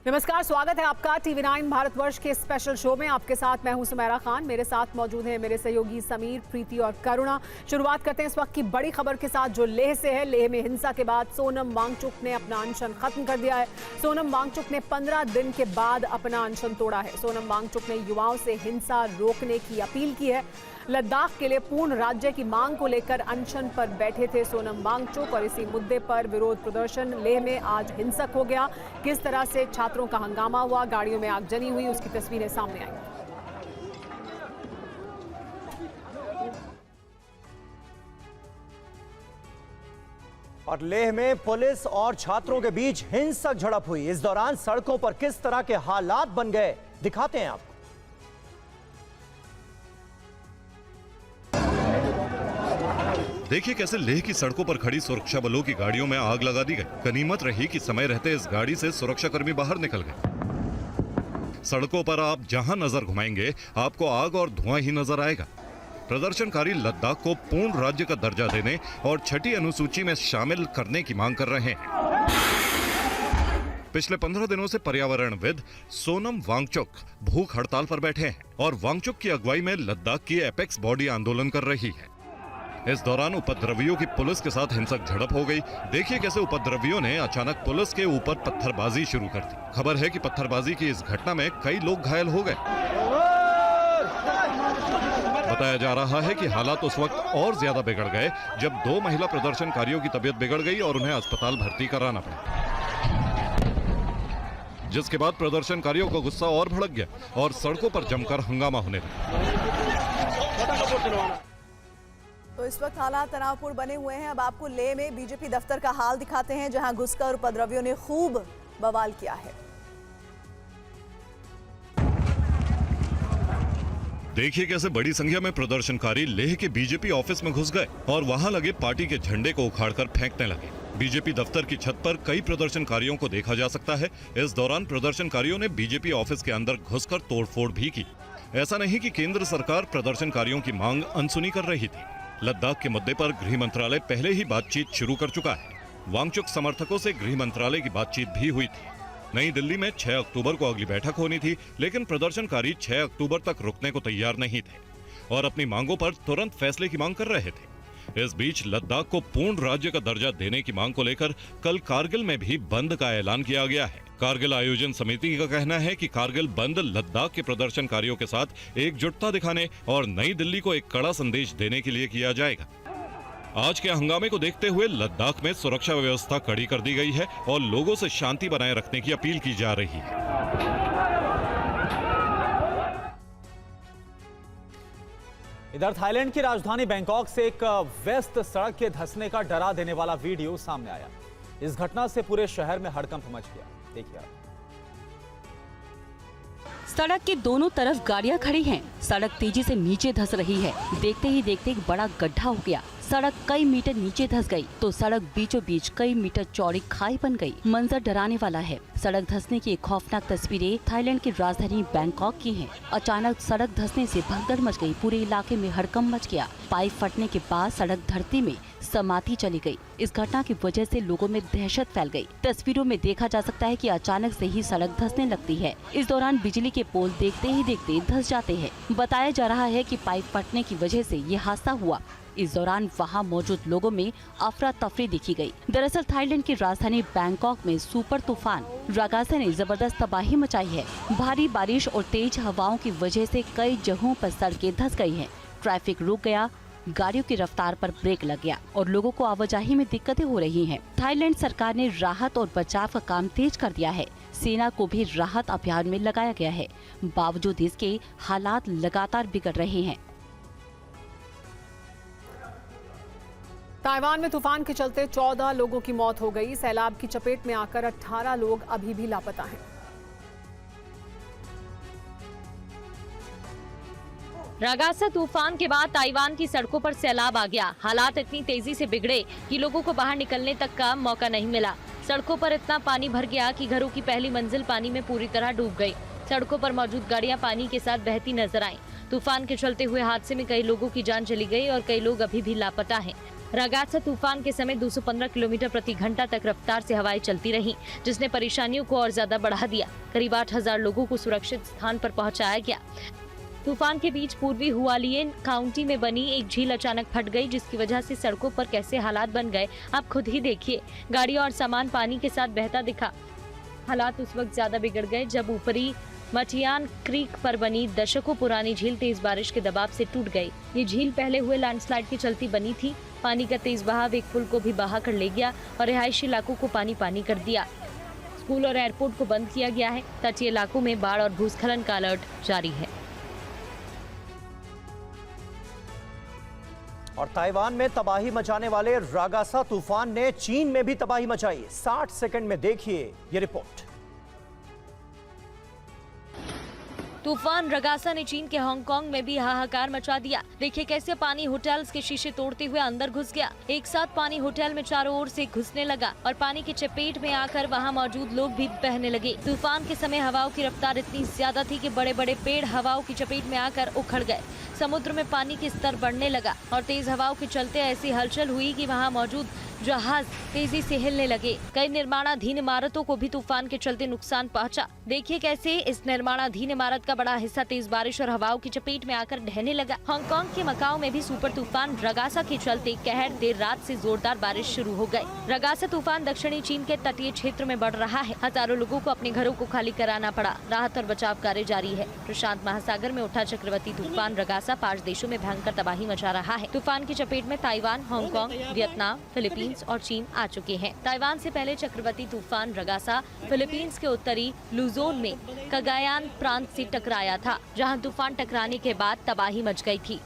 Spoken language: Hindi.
नमस्कार, स्वागत है आपका TV9 भारतवर्ष के स्पेशल शो में। आपके साथ मैं हूं सुमेरा खान। मेरे साथ मौजूद हैं मेरे सहयोगी समीर, प्रीति और करुणा। शुरुआत करते हैं इस वक्त की बड़ी खबर के साथ जो लेह से है। लेह में हिंसा के बाद सोनम वांगचुक ने अपना अनशन खत्म कर दिया है। सोनम वांगचुक ने 15 दिन के बाद अपना अनशन तोड़ा है। सोनम वांगचुक ने युवाओं से हिंसा रोकने की अपील की है। लद्दाख के लिए पूर्ण राज्य की मांग को लेकर अनशन पर बैठे थे सोनम वांगचुक और इसी मुद्दे पर विरोध प्रदर्शन लेह में आज हिंसक हो गया। किस तरह से छात्रों का हंगामा हुआ, गाड़ियों में आगजनी हुई, उसकी तस्वीरें सामने आई। और लेह में पुलिस और छात्रों के बीच हिंसक झड़प हुई। इस दौरान सड़कों पर किस तरह के हालात बन गए, दिखाते हैं आपको। देखिए कैसे लेह की सड़कों पर खड़ी सुरक्षा बलों की गाड़ियों में आग लगा दी गई। गनीमत रही कि समय रहते इस गाड़ी से सुरक्षाकर्मी बाहर निकल गए। सड़कों पर आप जहां नजर घुमाएंगे आपको आग और धुआं ही नजर आएगा। प्रदर्शनकारी लद्दाख को पूर्ण राज्य का दर्जा देने और छठी अनुसूची में शामिल करने की मांग कर रहे हैं। पिछले 15 दिनों से पर्यावरणविद सोनम वांगचुक भूख हड़ताल पर बैठे हैं और वांगचुक की अगुवाई में लद्दाख की एपेक्स बॉडी आंदोलन कर रही है। इस दौरान उपद्रवियों की पुलिस के साथ हिंसक झड़प हो गई। देखिए कैसे उपद्रवियों ने अचानक पुलिस के ऊपर पत्थरबाजी शुरू कर दी। खबर है कि पत्थरबाजी की इस घटना में कई लोग घायल हो गए। बताया जा रहा है कि हालात उस वक्त और ज्यादा बिगड़ गए जब 2 महिला प्रदर्शनकारियों की तबीयत बिगड़ गई और उन्हें अस्पताल भर्ती कराना पड़ा, जिसके बाद प्रदर्शनकारियों का गुस्सा और भड़क गया और सड़कों पर जमकर हंगामा होने लगा। तो इस वक्त हालात तनावपूर्ण बने हुए हैं। अब आपको लेह में बीजेपी दफ्तर का हाल दिखाते हैं, जहां घुसकर उपद्रवियों ने खूब बवाल किया है। देखिए कैसे बड़ी संख्या में प्रदर्शनकारी लेह के बीजेपी ऑफिस में घुस गए और वहां लगे पार्टी के झंडे को उखाड़कर फेंकने लगे। बीजेपी दफ्तर की छत पर कई प्रदर्शनकारियों को देखा जा सकता है। इस दौरान प्रदर्शनकारियों ने बीजेपी ऑफिस के अंदर घुसकर तोड़फोड़ भी की। ऐसा नहीं कि केंद्र सरकार प्रदर्शनकारियों की मांग अनसुनी कर रही थी। लद्दाख के मुद्दे पर गृह मंत्रालय पहले ही बातचीत शुरू कर चुका है। वांगचुक समर्थकों से गृह मंत्रालय की बातचीत भी हुई थी। नई दिल्ली में 6 अक्टूबर को अगली बैठक होनी थी, लेकिन प्रदर्शनकारी 6 अक्टूबर तक रुकने को तैयार नहीं थे और अपनी मांगों पर तुरंत फैसले की मांग कर रहे थे। इस बीच लद्दाख को पूर्ण राज्य का दर्जा देने की मांग को लेकर कल कारगिल में भी बंद का ऐलान किया गया है। कारगिल आयोजन समिति का कहना है कि कारगिल बंद लद्दाख के प्रदर्शनकारियों के साथ एकजुटता दिखाने और नई दिल्ली को एक कड़ा संदेश देने के लिए किया जाएगा। आज के हंगामे को देखते हुए लद्दाख में सुरक्षा व्यवस्था कड़ी कर दी गई है और लोगों से शांति बनाए रखने की अपील की जा रही है। इधर थाईलैंड की राजधानी बैंकॉक से एक व्यस्त सड़क के धंसने का डरा देने वाला वीडियो सामने आया। इस घटना से पूरे शहर में हड़कंप मच गया। देखिए, सड़क के दोनों तरफ गाड़ियां खड़ी हैं। सड़क तेजी से नीचे धंस रही है। देखते ही देखते एक बड़ा गड्ढा हो गया। सड़क कई मीटर नीचे धंस गई तो सड़क बीचों बीच कई मीटर चौड़ी खाई बन गई। मंजर डराने वाला है। सड़क धंसने की खौफनाक तस्वीरें थाईलैंड की राजधानी बैंकॉक की हैं। अचानक सड़क धंसने से भगदड़ मच गई। पूरे इलाके में हड़कंप मच गया। पाइप फटने के बाद सड़क धरती में समाती चली गई। इस घटना की वजह से लोगों में दहशत फैल गई। तस्वीरों में देखा जा सकता है कि अचानक से ही सड़क धंसने लगती है। इस दौरान बिजली के पोल देखते ही देखते धंस जाते हैं। बताया जा रहा है कि पाइप फटने की वजह से ये हादसा हुआ। इस दौरान वहां मौजूद लोगों में अफरा तफरी देखी गई। दरअसल थाईलैंड की राजधानी बैंकॉक में सुपर तूफान रागासा ने जबरदस्त तबाही मचाई है। भारी बारिश और तेज हवाओं की वजह से कई जगहों पर सड़कें धंस गई हैं। ट्रैफिक रुक गया, गाड़ियों की रफ्तार पर ब्रेक लग गया और लोगों को आवाजाही में दिक्कतें हो रही हैं। थाईलैंड सरकार ने राहत और बचाव का काम तेज कर दिया है। सेना को भी राहत अभियान में लगाया गया है। बावजूद इसके हालात लगातार बिगड़ रहे हैं। ताइवान में तूफान के चलते 14 लोगों की मौत हो गई। सैलाब की चपेट में आकर 18 लोग अभी भी लापता हैं। रागासा तूफान के बाद ताइवान की सड़कों पर सैलाब आ गया। हालात इतनी तेजी से बिगड़े कि लोगों को बाहर निकलने तक का मौका नहीं मिला। सड़कों पर इतना पानी भर गया कि घरों की पहली मंजिल पानी में पूरी तरह डूब गई। सड़कों पर मौजूद गाड़ियां पानी के साथ बहती नजर आईं। तूफान के चलते हुए हादसे में कई लोगों की जान चली गई और कई लोग अभी भी लापता हैं। रगासा तूफान के समय 215 किलोमीटर प्रति घंटा तक रफ्तार से हवाएं चलती रहीं, जिसने परेशानियों को और ज्यादा बढ़ा दिया। करीब 8,000 लोगों को सुरक्षित स्थान पर पहुंचाया गया। तूफान के बीच पूर्वी हुआलियन काउंटी में बनी एक झील अचानक फट गई, जिसकी वजह से सड़कों पर कैसे हालात बन गए आप खुद ही देखिए। गाड़ियां और सामान पानी के साथ बहता दिखा। हालात उस वक्त ज्यादा बिगड़ गए जब ऊपरी मटियान क्रीक पर बनी दशकों पुरानी झील तेज बारिश के दबाव से टूट गई। ये झील पहले हुए लैंडस्लाइड के चलती बनी थी। पानी का तेज बहाव एक पुल को भी बहा कर ले गया और रिहायशी इलाकों को पानी कर दिया। स्कूल और एयरपोर्ट को बंद किया गया है। तटीय इलाकों में बाढ़ और भूस्खलन का अलर्ट जारी है। और ताइवान में तबाही मचाने वाले रागासा तूफान ने चीन में भी तबाही मचाई। 60 सेकंड में देखिए ये रिपोर्ट। तूफान रगासा ने चीन के हांगकांग में भी हाहाकार मचा दिया। देखिए कैसे पानी होटल्स के शीशे तोड़ते हुए अंदर घुस गया। एक साथ पानी होटल में चारों ओर से घुसने लगा और पानी की चपेट में आकर वहां मौजूद लोग भी बहने लगे। तूफान के समय हवाओं की रफ्तार इतनी ज्यादा थी कि बड़े बड़े पेड़ हवाओं की चपेट में आकर उखड़ गए। समुद्र में पानी की स्तर बढ़ने लगा और तेज हवाओं के चलते ऐसी हलचल हुई कि वहां मौजूद जहाज तेजी से हिलने लगे। कई निर्माणाधीन इमारतों को भी तूफान के चलते नुकसान पहुंचा। देखिए कैसे इस निर्माणाधीन इमारत का बड़ा हिस्सा तेज बारिश और हवाओं की चपेट में आकर ढहने लगा। हांगकांग के मकाओ में भी सुपर तूफान रगासा के चलते कहर देर रात से जोरदार बारिश शुरू हो गई। रगासा तूफान दक्षिणी चीन के तटीय क्षेत्र में बढ़ रहा है। हजारों लोगों को अपने घरों को खाली कराना पड़ा। राहत और बचाव कार्य जारी है। प्रशांत महासागर में उठा चक्रवाती तूफान रगासा 5 देशों में भयंकर तबाही मचा रहा है। तूफान की चपेट में ताइवान, हांगकांग, वियतनाम, फिलीपींस और चीन आ चुके हैं। ताइवान से पहले चक्रवाती तूफान रगासा फिलीपींस के उत्तरी लुजोन में कगायान प्रांत से टकराया था, जहां तूफान टकराने के बाद तबाही मच गई थी।